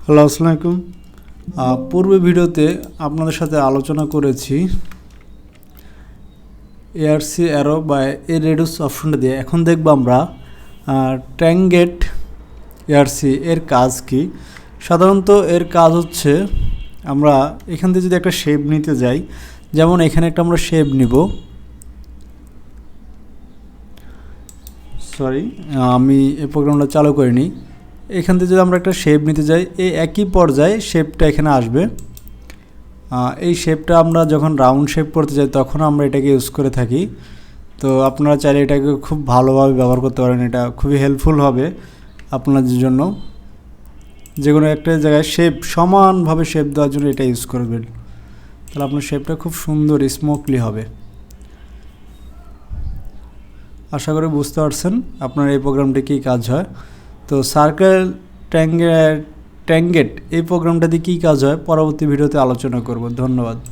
Hello, আসসালামু আলাইকুম। পূর্বে ভিডিওতে আপনাদের সাথে আলোচনা করেছি এআরসি অ্যারো বা এ রেডিউস অপশনটা দিয়ে। এখন দেখব আমরা ট্যাঙ্গেট এআরসি এর কাজ কি। সাধারণত এর কাজ হচ্ছে আমরা এখান থেকে যদি একটা শেপ নিতে যাই, যেমন এখানে একটা আমরা শেপ নিব। আমি এই প্রোগ্রামটা চালু করিনি। এখান থেকে যদি আমরা একটা শেপ নিতে যাই, এই একই পর্যায়ে শেপটা এখানে আসবে। এই শেপটা আমরা যখন রাউন্ড শেপ করতে যাই তখন আমরা এটাকে ইউজ করে থাকি। তো আপনারা চাইলে এটাকে খুব ভালোভাবে ব্যবহার করতে পারেন, এটা খুবই হেল্পফুল হবে আপনাদের জন্য। যে কোনো একটা জায়গায় শেপ সমানভাবে শেপ দেওয়ার জন্য এটা ইউজ করবেন, তাহলে আপনার শেপটা খুব সুন্দর স্মুথলি হবে। আশা করি বুঝতে পারছেন আপনার এই প্রোগ্রামটি কী কাজ হয়। তো সার্কেল ট্যাঙ্গেট এই প্রোগ্রামটা দিয়ে কী কাজ হয় পরবর্তী ভিডিওতে আলোচনা করব। ধন্যবাদ।